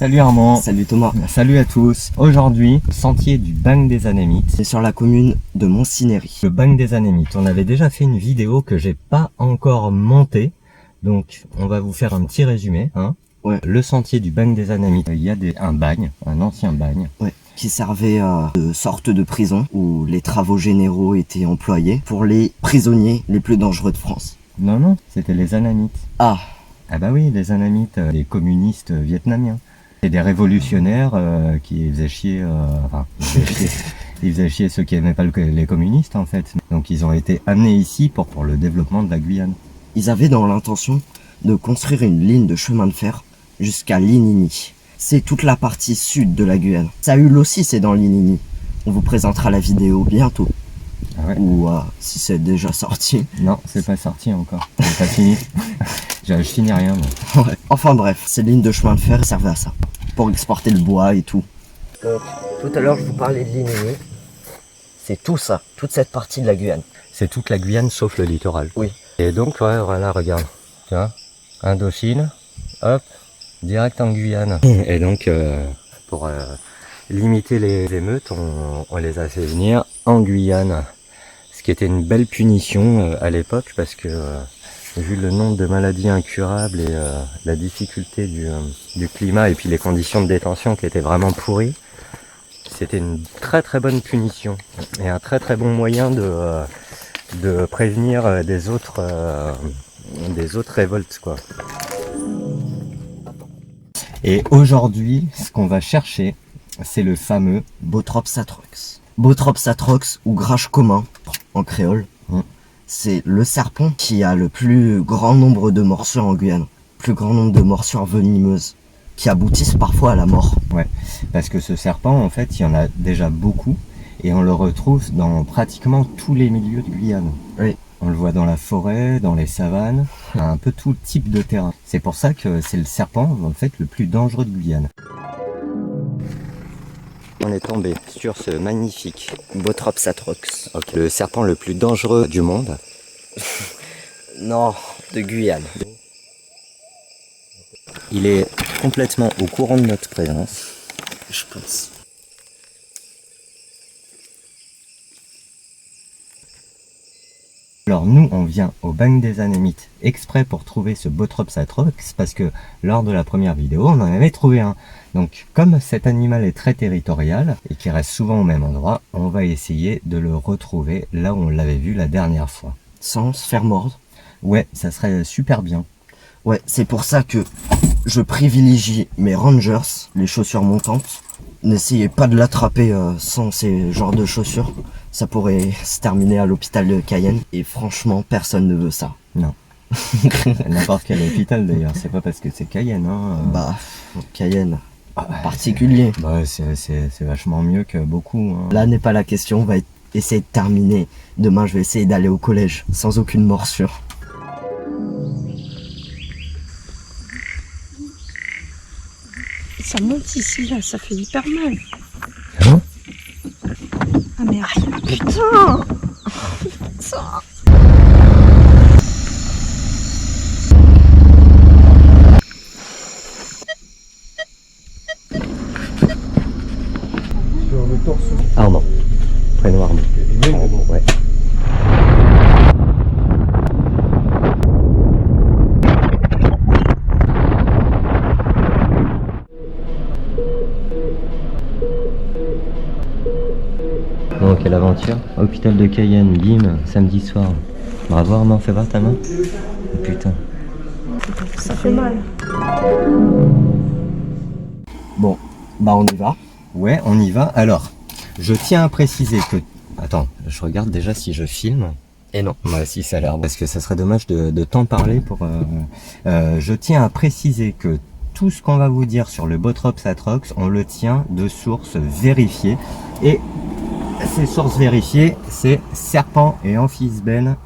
Salut Armand. Salut Thomas. Salut à tous. Aujourd'hui, sentier du Bagne des Anémites. C'est sur la commune de Montcinéry. Le Bagne des Anémites. On avait déjà fait une vidéo que j'ai pas encore montée. Donc, on va vous faire un petit résumé. Ouais. Le sentier du Bagne des Anémites. Il y a un bagne, un ancien bagne. Ouais. Qui servait de sorte de prison où les travaux généraux étaient employés pour les prisonniers les plus dangereux de France. Non, c'était les Anamites. Ah bah oui, les Anamites, les communistes vietnamiens. C'est des révolutionnaires qui faisaient chier, ils faisaient chier ceux qui aimaient pas les communistes en fait. Donc ils ont été amenés ici pour le développement de la Guyane. Ils avaient dans l'intention de construire une ligne de chemin de fer jusqu'à Linini. C'est toute la partie sud de la Guyane. Saül aussi c'est dans Linini. On vous présentera la vidéo bientôt. Ah ouais. Ou si c'est déjà sorti. Non, c'est pas sorti encore. C'est pas fini. Je finis rien moi. Ouais. Enfin bref, ces lignes de chemin de fer servaient à ça. Pour exporter le bois et tout. Donc, tout à l'heure je vous parlais de Linini. C'est tout ça, toute cette partie de la Guyane. C'est toute la Guyane sauf le littoral. Oui. Et donc ouais, voilà, regarde. Tu vois, Indochine, hop, direct en Guyane. Et donc pour limiter les émeutes, on les a fait venir en Guyane. Ce qui était une belle punition à l'époque parce que vu le nombre de maladies incurables et la difficulté du climat et puis les conditions de détention qui étaient vraiment pourries, c'était une très très bonne punition et un très très bon moyen de prévenir des autres révoltes quoi. Et aujourd'hui, ce qu'on va chercher, c'est le fameux Bothrops atrox. Bothrops atrox ou grage commun en créole. C'est le serpent qui a le plus grand nombre de morsures en Guyane. Plus grand nombre de morsures venimeuses qui aboutissent parfois à la mort. Ouais, parce que ce serpent, en fait, il y en a déjà beaucoup et on le retrouve dans pratiquement tous les milieux de Guyane. Oui. On le voit dans la forêt, dans les savanes, un peu tout type de terrain. C'est pour ça que c'est le serpent, en fait, le plus dangereux de Guyane. On est tombé sur ce magnifique Bothrops atrox. okay, le serpent le plus dangereux du monde. Non, de Guyane. Il est complètement au courant de notre présence. Je pense. Alors nous, on vient au Bagne des Anémites exprès pour trouver ce Bothrops atrox parce que lors de la première vidéo, on en avait trouvé un. Donc comme cet animal est très territorial et qui reste souvent au même endroit, on va essayer de le retrouver là où on l'avait vu la dernière fois. Sans se faire mordre. Ouais, ça serait super bien. Ouais, c'est pour ça que je privilégie mes Rangers, les chaussures montantes. N'essayez pas de l'attraper sans ces genres de chaussures. Ça pourrait se terminer à l'hôpital de Cayenne. Et franchement, personne ne veut ça. Non. N'importe quel hôpital d'ailleurs, c'est pas parce que c'est Cayenne. Bah, Cayenne, particulier. Bah, c'est vachement mieux que beaucoup. Là n'est pas la question, on va essayer de terminer. Demain, je vais essayer d'aller au collège sans aucune morsure. Ça monte ici, là, ça fait hyper mal. Hein? Ah merde, putain. Ça. Sur le torse. Armand. Prénom Armand. Ouais. Bon, quelle aventure. Hôpital de Cayenne, Guim, samedi soir. Bravo Armand, fais voir ta main. Oh, putain. Ça fait mal. Bon, bah on y va. Ouais, on y va. Alors, je tiens à préciser que... Attends, je regarde déjà si je filme. Et non. Bah si, ça a l'air... Parce que ça serait dommage de t'en parler pour... je tiens à préciser que tout ce qu'on va vous dire sur le Bothrops atrox, on le tient de sources vérifiées. Et ces sources vérifiées, c'est Serpent et Amphisbène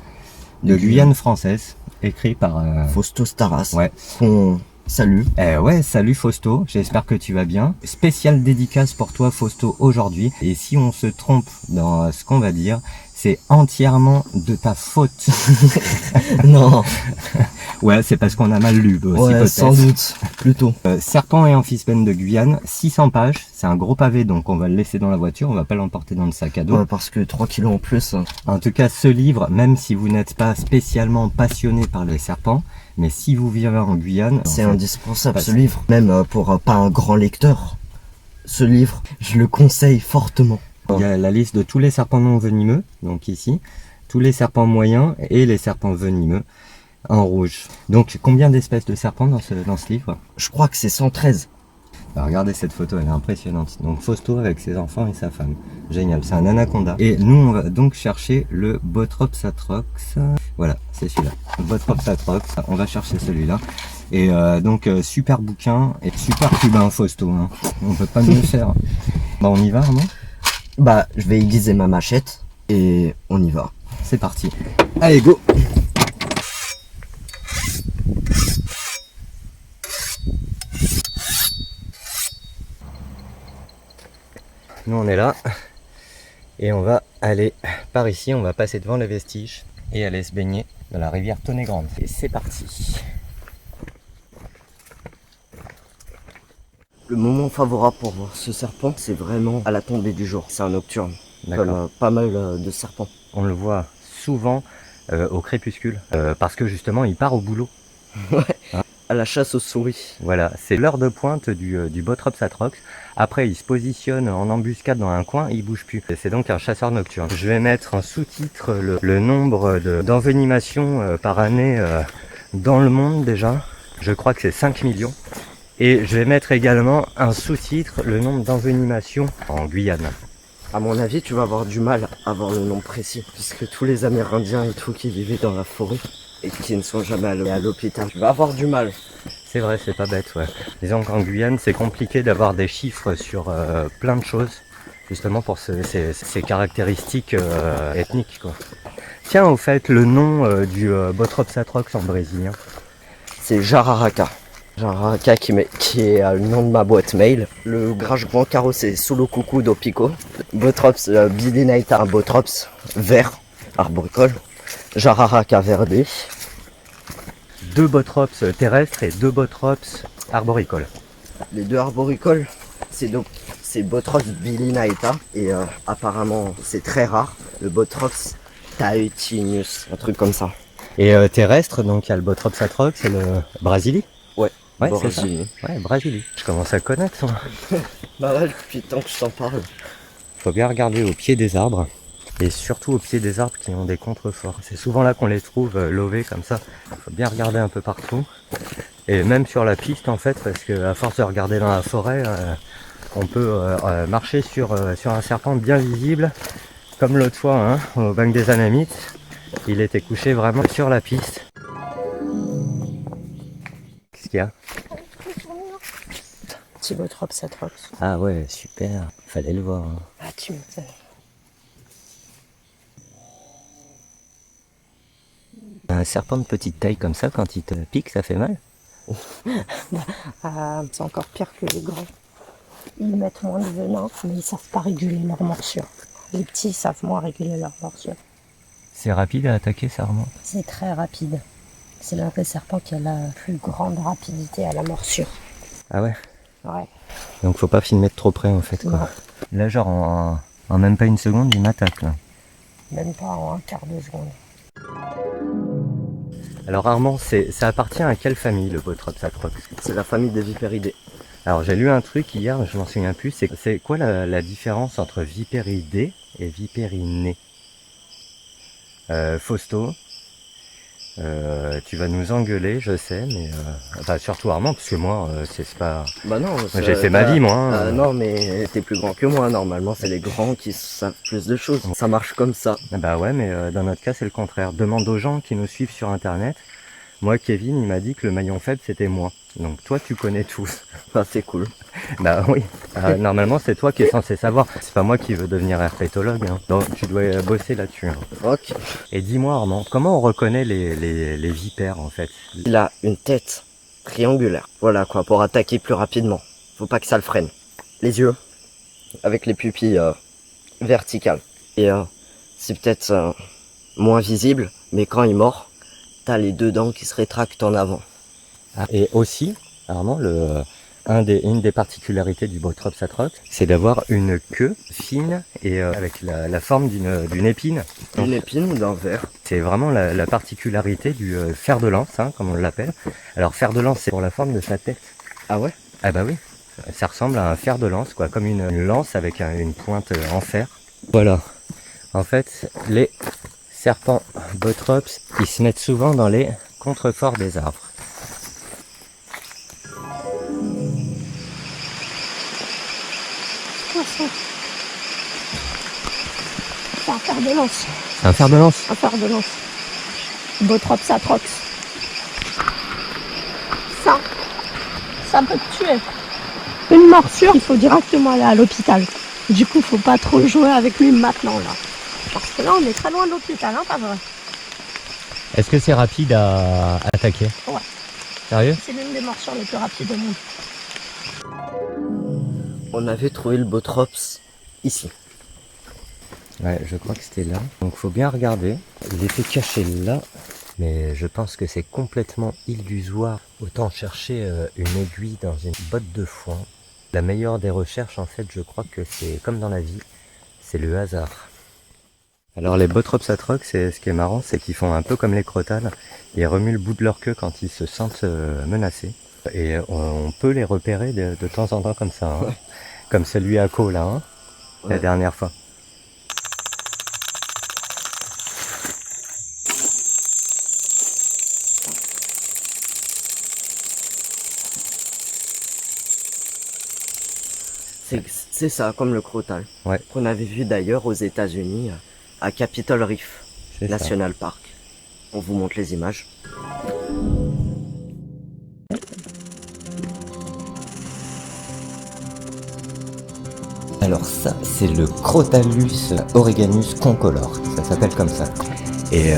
de Guyane française, écrit par... Fausto Staras. Ouais. Salut. Ouais, salut Fausto, j'espère que tu vas bien. Spéciale dédicace pour toi Fausto aujourd'hui. Et si on se trompe dans ce qu'on va dire, c'est entièrement de ta faute. Non. Ouais, c'est parce qu'on a mal lu aussi, Ouais, peut-être. sans doute, plutôt. Serpent et amphisbène de Guyane, 600 pages. C'est un gros pavé, donc on va le laisser dans la voiture. On va pas l'emporter dans le sac à dos. Ouais, parce que 3 kilos en plus. En tout cas, ce livre, même si vous n'êtes pas spécialement passionné par les serpents, mais si vous vivez en Guyane, C'est en fait, indispensable ce c'est- livre. Même pour pas un grand lecteur, ce livre, je le conseille fortement. il y a la liste de tous les serpents non venimeux, donc ici, tous les serpents moyens et les serpents venimeux en rouge. Donc, combien d'espèces de serpents dans ce livre? Je crois que c'est 113. Bah, regardez cette photo, elle est impressionnante. Donc Fausto avec ses enfants et sa femme. Génial, c'est un anaconda. Et nous, on va donc chercher le Bothrops atrox. Voilà, c'est celui-là. Le Bothrops atrox, on va chercher celui-là. Et donc, super bouquin et super pub, hein, Fausto. Hein. On peut pas mieux faire. Bah, on y va, Armand? Bah, je vais aiguiser ma machette et on y va. C'est parti. Allez, go! Nous on est là et on va aller par ici, on va passer devant les vestiges et aller se baigner dans la rivière Tonnet-Grande. Et c'est parti. Le moment favorable pour voir ce serpent, c'est vraiment à la tombée du jour. C'est un nocturne, comme D'accord. pas mal de serpents. On le voit souvent au crépuscule parce que justement il part au boulot. À la chasse aux souris. Voilà, c'est l'heure de pointe du Bothrops atrox. Après, il se positionne en embuscade dans un coin et il bouge plus. C'est donc un chasseur nocturne. Je vais mettre en sous-titre le nombre d'envenimations par année dans le monde déjà. Je crois que c'est 5 millions. Et je vais mettre également un sous-titre, le nombre d'envenimations en Guyane. À mon avis, tu vas avoir du mal à avoir le nom précis. Puisque tous les Amérindiens et tout qui vivaient dans la forêt et qui ne sont jamais allés à l'hôpital, tu vas avoir du mal. C'est vrai, c'est pas bête, ouais. Disons qu'en Guyane, c'est compliqué d'avoir des chiffres sur plein de choses, justement pour ces caractéristiques ethniques, quoi. Tiens, au fait, le nom du Bothrops atrox en brésilien. C'est Jararaca. Jararaca qui est le nom de ma boîte mail. Le grage grand carreau c'est Solocucu do Pico. Bothrops bilinata, un Bothrops vert, arboricole. Jararaca verde. 2 Bothrops terrestres et 2 Bothrops arboricoles. Les deux arboricoles, c'est Bothrops bilinaeta et apparemment c'est très rare. Le Bothrops taetinus, un truc comme ça. Et terrestre, donc il y a le Bothrops atrox et le Brasilie. Ouais, Ouais, c'est ça. Brasilie. Ouais, Brasilie. Je commence à connaître, moi. Bah ouais, depuis le temps que je t'en parle. Faut bien regarder au pied des arbres. Et surtout au pied des arbres qui ont des contreforts. C'est souvent là qu'on les trouve lovés comme ça. Faut bien regarder un peu partout. Et même sur la piste en fait, parce que à force de regarder dans la forêt, on peut marcher sur un serpent bien visible. Comme l'autre fois, hein, au Bac des Anamites. Il était couché vraiment sur la piste. Qu'est-ce qu'il y a? Petit Bothrops atrox. Ah ouais, super. Fallait le voir. Hein. Ah, tu m'étonnes. Un serpent de petite taille comme ça, quand il te pique, ça fait mal? Ah, c'est encore pire que les grands. Ils mettent moins de venin, mais ils savent pas réguler leur morsure. Les petits savent moins réguler leur morsure. C'est rapide à attaquer, ça remonte. C'est très rapide. C'est l'un des serpents qui a la plus grande rapidité à la morsure. Ah ouais? Ouais. Donc faut pas filmer de trop près en fait, quoi. Non, Là genre en même pas une seconde, il m'attaque là. même pas en un quart de seconde. Alors Armand, ça appartient à quelle famille le Bothrops atrox? C'est la famille des vipéridés. Alors j'ai lu un truc hier, je m'en souviens plus, c'est quoi la différence entre vipéridés et vipériné? Fausto, tu vas nous engueuler, je sais, mais enfin, surtout Armand, parce que moi, c'est pas... Bah non, J'ai fait ma vie, moi. Hein. non, mais t'es plus grand que moi. Normalement, c'est les grands qui savent plus de choses. Ça marche comme ça. Bah ouais, mais dans notre cas, c'est le contraire. Demande aux gens qui nous suivent sur Internet. Moi, Kevin, il m'a dit que le maillon faible, c'était moi. Donc toi, tu connais tout. Bah, c'est cool. Bah oui. Normalement, c'est toi qui es censé savoir. C'est pas moi qui veux devenir herpétologue. Hein. Donc tu dois bosser là-dessus. Hein. Ok. Et dis-moi, Armand, comment on reconnaît les vipères, en fait? Il a une tête triangulaire. Voilà quoi, pour attaquer plus rapidement. Faut pas que ça le freine. Les yeux, avec les pupilles verticales. Et c'est peut-être moins visible, mais quand il mord, t'as les deux dents qui se rétractent en avant. Et aussi, Armand, une des particularités du Botrops atrox, c'est d'avoir une queue fine et avec la forme d'une épine. Une épine ou d'un ver. C'est vraiment la particularité du fer de lance, hein, comme on l'appelle. Alors fer de lance, c'est pour la forme de sa tête. Ah ouais? Ah bah oui, ça ressemble à un fer de lance, quoi, comme une lance avec une pointe en fer. Voilà. En fait, les serpents Botrops, ils se mettent souvent dans les contreforts des arbres. C'est un fer de lance. C'est un fer de lance? Un fer de lance. Botrops atrox. Ça peut te tuer. Une morsure, il faut directement aller à l'hôpital. Du coup, faut pas trop jouer avec lui maintenant là. Parce que là, on est très loin de l'hôpital, hein, pas vrai? Est-ce que c'est rapide à attaquer? Ouais. Sérieux? C'est l'une des morsures les plus rapides au monde. On avait trouvé le Botrops ici. Ouais, je crois que c'était là. Donc faut bien regarder. Il était caché là. Mais je pense que c'est complètement illusoire. Autant chercher une aiguille dans une botte de foin. La meilleure des recherches, en fait, je crois que c'est comme dans la vie, c'est le hasard. Alors les Botrops atrox, ce qui est marrant, c'est qu'ils font un peu comme les crotales. Ils remuent le bout de leur queue quand ils se sentent menacés. Et on peut les repérer de temps en temps comme ça. Hein. Ouais. Comme celui à Caux là, hein, la dernière fois. C'est ça, comme le crotal. Ouais. Qu'on avait vu d'ailleurs aux États-Unis, à Capitol Reef C'est ça. National Park. On vous montre les images. Alors ça, c'est le Crotalus oreganus concolor, ça s'appelle comme ça. Et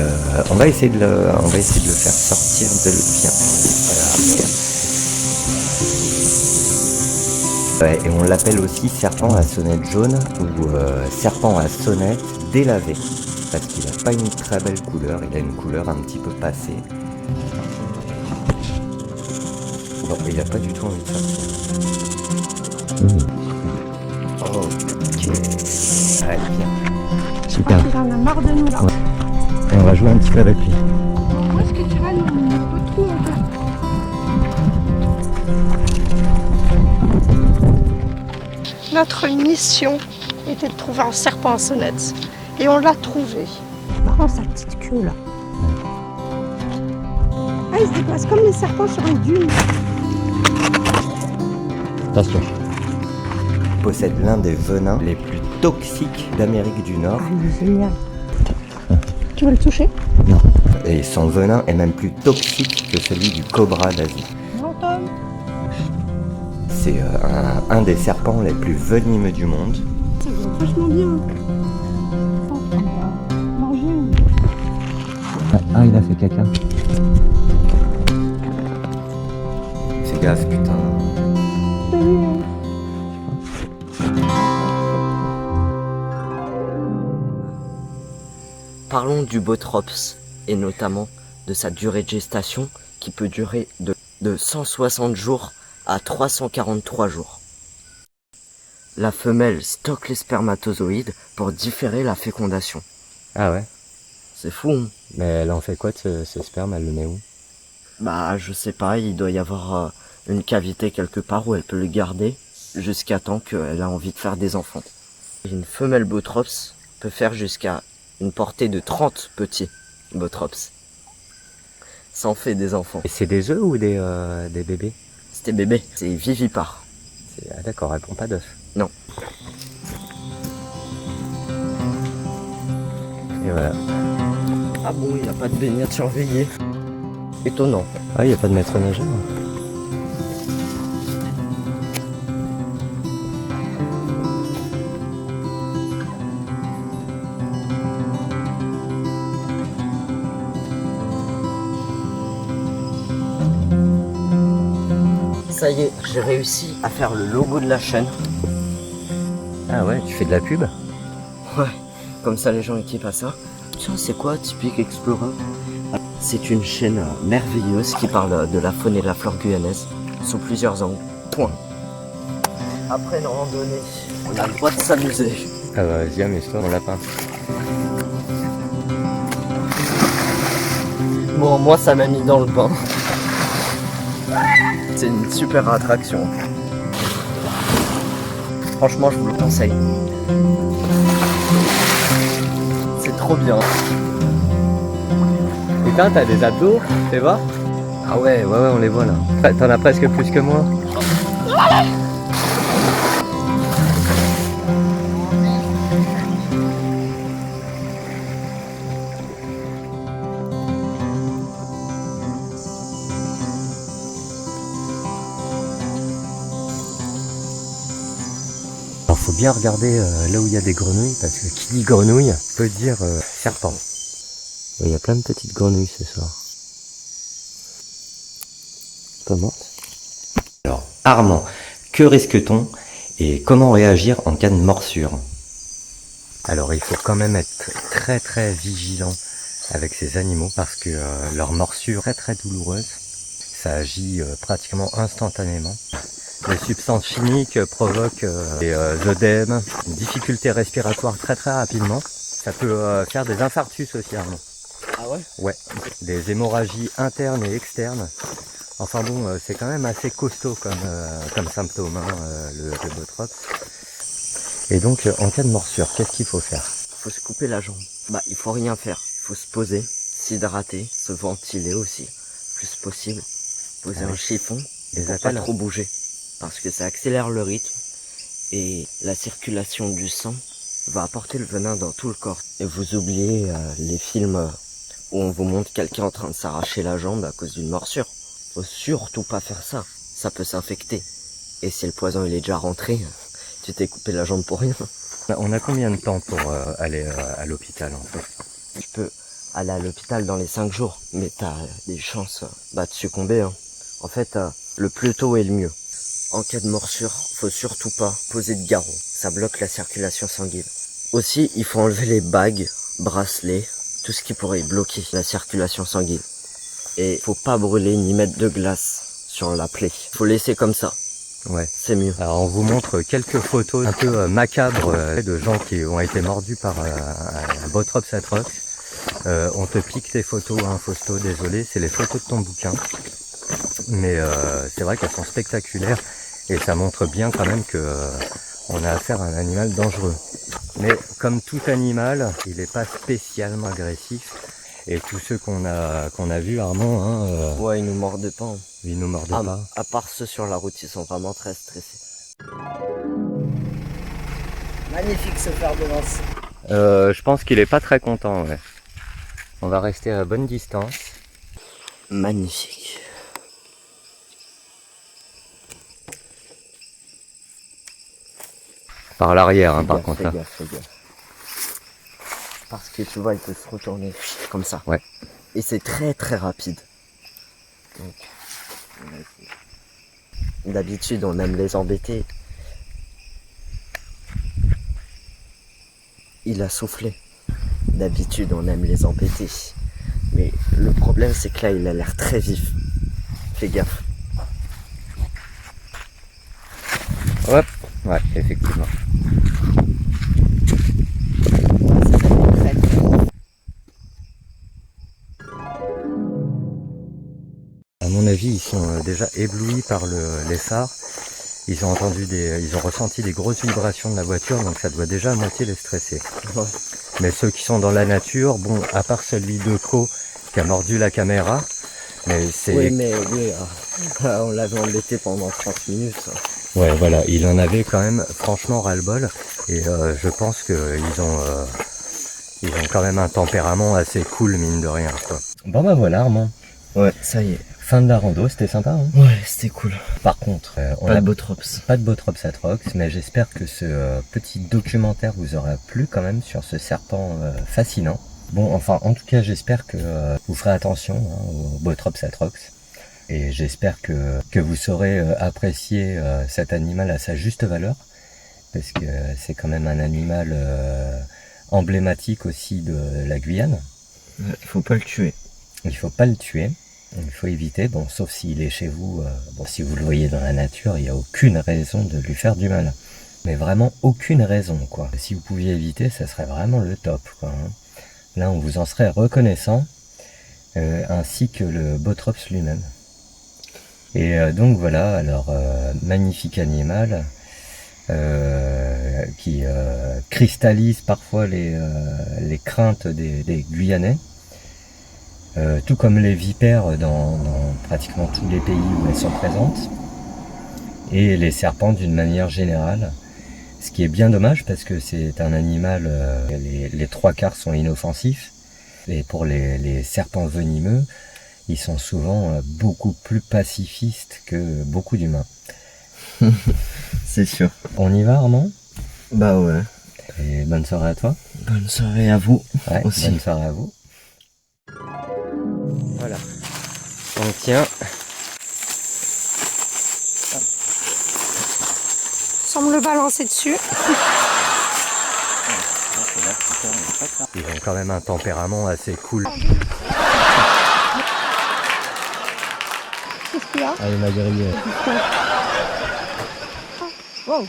on va essayer de le faire sortir de viens. Voilà. Ouais, et on l'appelle aussi serpent à sonnette jaune ou serpent à sonnette délavé, parce qu'il n'a pas une très belle couleur, il a une couleur un petit peu passée. Bon, il n'a pas du tout envie de sortir. Ok. Allez, viens. Super. Il en a marre de nous là. Ouais. Et on va jouer un petit peu avec lui. Où est-ce que tu vas nous retrouver encore? Notre mission était de trouver un serpent à sonnette. Et on l'a trouvé. Prends sa petite queue là. Ah, il se déplace comme les serpents sur une dune. Attention. Il possède l'un des venins les plus toxiques d'Amérique du Nord. Ah, il est génial. Tu veux le toucher? Non. Et son venin est même plus toxique que celui du cobra d'Asie. Non, Tom. C'est un des serpents les plus venimeux du monde. Ça va vachement bien. Oh, on va manger. Ah, il a fait caca. Fais gaffe, putain. Parlons du Botrops et notamment de sa durée de gestation qui peut durer de 160 jours à 343 jours. La femelle stocke les spermatozoïdes pour différer la fécondation. Ah ouais. C'est fou, hein? Mais elle en fait quoi de ce sperme? Elle le met où? Bah je sais pas, il doit y avoir une cavité quelque part où elle peut le garder jusqu'à temps qu'elle a envie de faire des enfants. Une femelle Botrops peut faire jusqu'à une portée de 30 petits Botrops. Ça en fait des enfants. Et c'est des œufs ou des bébés? C'était bébé, c'est vivipare. Ah d'accord, elle prend pas d'œufs. Non. Et voilà. Ah bon, il n'y a pas de baignade surveillée. Étonnant. Ah, il n'y a pas de maître nageur. Ça y est, j'ai réussi à faire le logo de la chaîne. Ah ouais, tu fais de la pub? Ouais, comme ça les gens équipent à ça. Ça, c'est quoi Typique Explorer? C'est une chaîne merveilleuse qui parle de la faune et de la flore guyanaise sous plusieurs angles. Point. Après une randonnée, on a le droit de s'amuser. Ah bah vas-y, amuse-toi, mon lapin. Bon, moi, ça m'a mis dans le bain. C'est une super attraction. Franchement, je vous le conseille. C'est trop bien. Putain, t'as des abdos, fais voir. Ah ouais, on les voit là. T'en as presque plus que moi. Alors faut bien regarder là où il y a des grenouilles, parce que qui dit grenouille peut dire serpent. Et il y a plein de petites grenouilles ce soir. Pas morte. Alors, Armand, que risque-t-on et comment réagir en cas de morsure? Alors il faut quand même être très vigilant avec ces animaux parce que leur morsure est très douloureuse. Ça agit pratiquement instantanément. Les substances chimiques provoquent des œdèmes, une difficulté respiratoire très rapidement. Ça peut faire des infarctus aussi, Armand. Ah ouais? Ouais, des hémorragies internes et externes. Enfin bon, c'est quand même assez costaud comme symptôme, hein, le botrops. Et donc, en cas de morsure, qu'est-ce qu'il faut faire? Faut se couper la jambe. Bah, il faut rien faire. Il faut se poser, s'hydrater, se ventiler aussi, plus possible. Poser un chiffon et pas trop bouger. Parce que ça accélère le rythme et la circulation du sang va apporter le venin dans tout le corps. Et vous oubliez les films où on vous montre quelqu'un en train de s'arracher la jambe à cause d'une morsure. Faut surtout pas faire ça. Ça peut s'infecter. Et si le poison il est déjà rentré, tu t'es coupé la jambe pour rien. On a combien de temps pour aller à l'hôpital en fait? Tu peux aller à l'hôpital dans les 5 jours, mais t'as des chances de succomber. Hein. En fait, le plus tôt est le mieux. En cas de morsure, faut surtout pas poser de garrot. Ça bloque la circulation sanguine. Aussi, il faut enlever les bagues, bracelets, tout ce qui pourrait bloquer la circulation sanguine. Et faut pas brûler ni mettre de glace sur la plaie. Faut laisser comme ça. Ouais. C'est mieux. Alors on vous montre quelques photos un peu macabres de gens qui ont été mordus par un botrops atrox. On te pique tes photos, hein, Fausto, désolé, c'est les photos de ton bouquin. Mais c'est vrai qu'elles sont spectaculaires et ça montre bien quand même que on a affaire à un animal dangereux. Mais comme tout animal, il n'est pas spécialement agressif. Et tous ceux qu'on a vus, Armand, hein, Ouais, ils nous mordaient pas. Hein. ils nous mordaient pas. À part ceux sur la route, ils sont vraiment très stressés. Magnifique ce fer de lance. Je pense qu'il est pas très content, ouais. On va rester à bonne distance. Magnifique. Par l'arrière, hein, par Fais contre. gaffe, Là. fais gaffe. Parce que tu vois, il peut se retourner comme ça. Ouais. Et c'est très rapide. Donc, on va essayer. D'habitude, on aime les embêter. Il a soufflé. D'habitude, on aime les embêter. Mais le problème, c'est que là, il a l'air très vif. Fais gaffe. Hop. Ouais, effectivement. À mon avis, ils sont déjà éblouis par les phares. Ils ont ressenti des grosses vibrations de la voiture, donc ça doit déjà à moitié les stresser. Ouais. Mais ceux qui sont dans la nature, bon, à part celui de Co qui a mordu la caméra, mais c'est... Oui, mais lui, on l'avait embêté pendant 30 minutes. Ouais, voilà, il en avait quand même franchement ras-le-bol, et je pense qu'ils ont quand même un tempérament assez cool, mine de rien, quoi. Bon bah voilà, Armand. Ouais, ça y est. Fin de la rando, c'était sympa, hein. Ouais, c'était cool. Par contre, Pas de botrops. Pas de botrops atrox, mais j'espère que ce petit documentaire vous aura plu quand même sur ce serpent fascinant. Bon, enfin, en tout cas, j'espère que vous ferez attention au botrops atrox. Et j'espère que vous saurez apprécier cet animal à sa juste valeur. Parce que c'est quand même un animal emblématique aussi de la Guyane. Il faut pas le tuer. Il faut pas le tuer, il faut éviter, bon, sauf s'il est chez vous, bon, si vous le voyez dans la nature, il n'y a aucune raison de lui faire du mal. Mais vraiment aucune raison, quoi. Si vous pouviez éviter, ça serait vraiment le top, quoi. Hein. Là, on vous en serait reconnaissant, ainsi que le Botrops lui-même. Et donc voilà, alors, magnifique animal, qui cristallise parfois les craintes des Guyanais. Tout comme les vipères dans pratiquement tous les pays où elles sont présentes, et les serpents d'une manière générale, ce qui est bien dommage parce que c'est un animal, les trois quarts sont inoffensifs, et pour les serpents venimeux, ils sont souvent beaucoup plus pacifistes que beaucoup d'humains. C'est sûr. On y va, Armand? Bah ouais. Et bonne soirée à toi. Bonne soirée à vous Ouais, aussi. bonne soirée à vous. Voilà, on tient. Semble le balancer dessus. Ils ont quand même un tempérament assez cool. Qu'est-ce qu'il y a? Ah, il m'a grillé. Wow.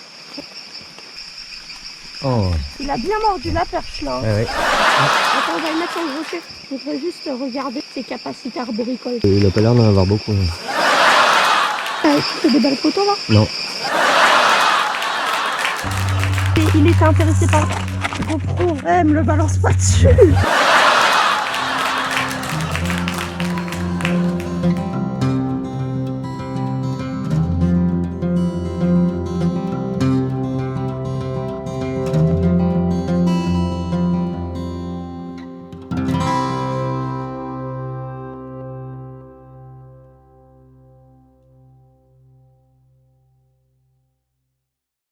Oh, Il a bien mordu la perche là. ouais, ouais. Attends, on va le mettre sur le rocher. Il faudrait juste regarder ses capacités arboricoles. Il a pas l'air d'en avoir beaucoup. C'est des belles photos là. Non. Et il était intéressé par le GoPro. Ouais, me le balance pas dessus.